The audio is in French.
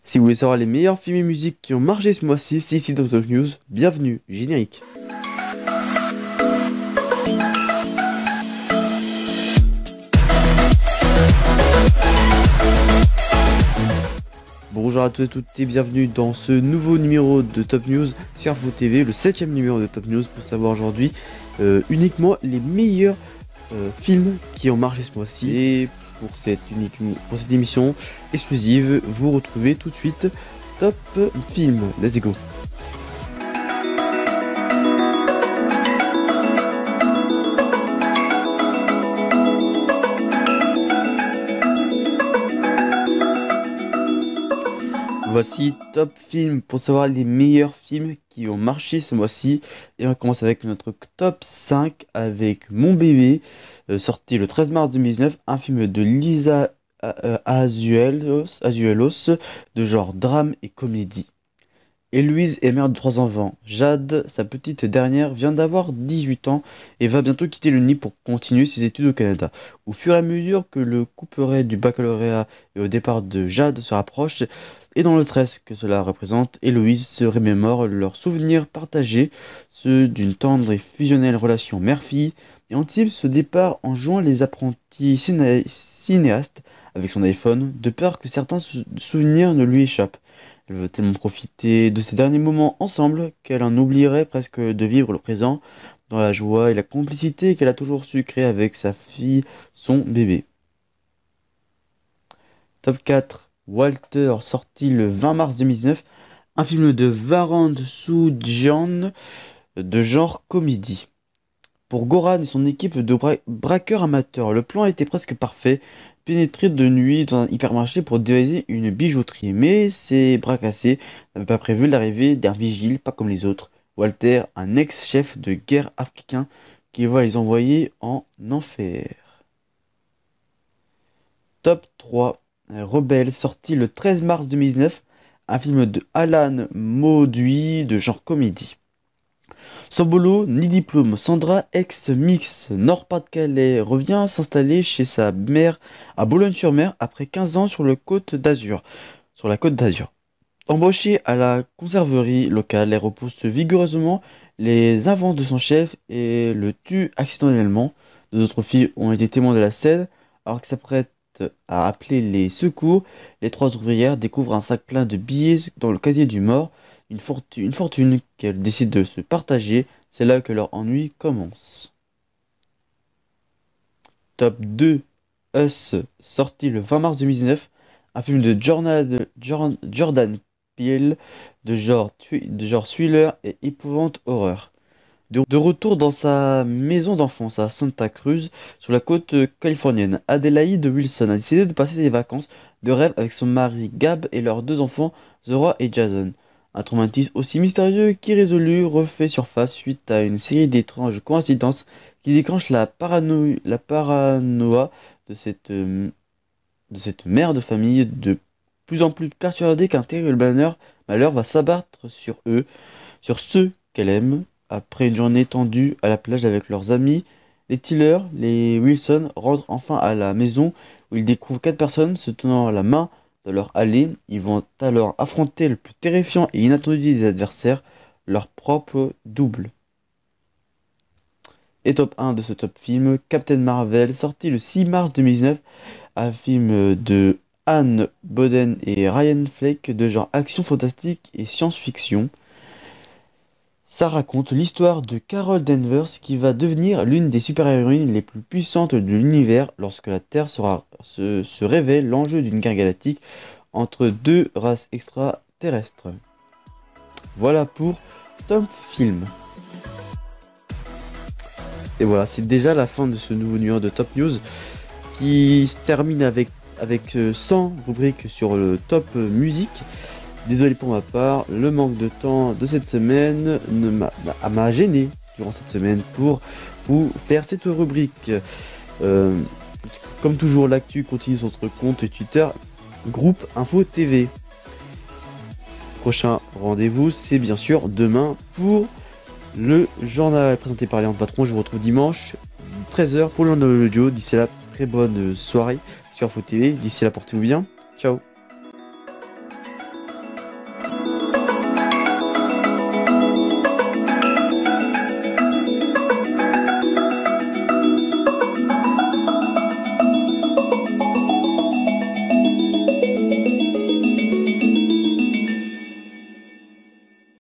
Si vous voulez savoir les meilleurs films et musiques qui ont marché ce mois-ci, c'est ici dans Top News. Bienvenue, générique. Bonjour à tous et toutes et bienvenue dans ce nouveau numéro de Top News sur Info TV, le 7ème numéro de Top News pour savoir aujourd'hui uniquement les meilleurs films qui ont marché ce mois-ci. Et pour cette émission exclusive, vous retrouvez tout de suite Top Film. Let's go. Voici Top Film pour savoir les meilleurs films qui ont marché ce mois-ci. Et on commence avec notre top 5 avec Mon bébé, sorti le 13 mars 2019, un film de Lisa Azuelos de genre drame et comédie. Héloïse est mère de 3 enfants. Jade, sa petite dernière, vient d'avoir 18 ans et va bientôt quitter le nid pour continuer ses études au Canada. Au fur et à mesure que le couperet du baccalauréat et au départ de Jade se rapproche, et dans le stress que cela représente, Héloïse se remémore leurs souvenirs partagés, ceux d'une tendre et fusionnelle relation mère-fille, et anticipe ce départ en jouant les apprentis cinéastes avec son iPhone, de peur que certains souvenirs ne lui échappent. Elle veut tellement profiter de ces derniers moments ensemble qu'elle en oublierait presque de vivre le présent dans la joie et la complicité qu'elle a toujours su créer avec sa fille, son bébé. Top 4, Walter, sorti le 20 mars 2019, un film de Varun Soodjian de genre comédie. Pour Goran et son équipe de braqueurs amateurs, le plan était presque parfait. Pénétrer de nuit dans un hypermarché pour dévaliser une bijouterie. Mais ces bras cassés n'avaient pas prévu l'arrivée d'un vigile, pas comme les autres. Walter, un ex-chef de guerre africain qui va les envoyer en enfer. Top 3, Rebelle, sorti le 13 mars 2019, un film de Alan Mauduit de genre comédie. Sans boulot ni diplôme, Sandra, ex-Mix Nord-Pas-de-Calais, revient s'installer chez sa mère à Boulogne-sur-Mer après 15 ans sur la Côte d'Azur. Embauchée à la conserverie locale, elle repousse vigoureusement les avances de son chef et le tue accidentellement. Deux autres filles ont été témoins de la scène. Alors qu'elles s'apprêtent à appeler les secours, les trois ouvrières découvrent un sac plein de billets dans le casier du mort. Une fortune qu'elles décident de se partager. C'est là que leur ennui commence. Top 2, Us, sorti le 20 mars 2019, un film de Jordan Peele de genre thriller et épouvante horreur. De retour dans sa maison d'enfance à Santa Cruz, sur la côte californienne, Adelaide Wilson a décidé de passer des vacances de rêve avec son mari Gab et leurs deux enfants, Zora et Jason. Un traumatisme aussi mystérieux qu'irrésolu refait surface suite à une série d'étranges coïncidences qui déclenchent la paranoïa de cette mère de famille de plus en plus persuadée qu'un terrible malheur va s'abattre sur eux, sur ceux qu'elle aime. Après une journée tendue à la plage avec leurs amis, les Tiller, les Wilson rentrent enfin à la maison où ils découvrent 4 personnes se tenant la main dans leur allée. Ils vont alors affronter le plus terrifiant et inattendu des adversaires, leur propre double. Et top 1 de ce top film, Captain Marvel, sorti le 6 mars 2019, un film de Anne Boden et Ryan Fleck de genre action fantastique et science-fiction. Ça raconte l'histoire de Carol Danvers qui va devenir l'une des super-héroïnes les plus puissantes de l'univers lorsque la Terre se révèle l'enjeu d'une guerre galactique entre deux races extraterrestres. Voilà pour Top Film. Et voilà, c'est déjà la fin de ce nouveau numéro de Top News qui se termine avec 100 rubriques sur le top musique. Désolé pour ma part, le manque de temps de cette semaine m'a gêné durant cette semaine pour vous faire cette rubrique. Comme toujours, l'actu continue sur notre compte Twitter, groupe Info TV. Prochain rendez-vous, c'est bien sûr demain pour le journal présenté par Léon Patron. Je vous retrouve dimanche, 13h pour le journal audio. D'ici là, très bonne soirée sur Info TV. D'ici là, portez-vous bien. Ciao.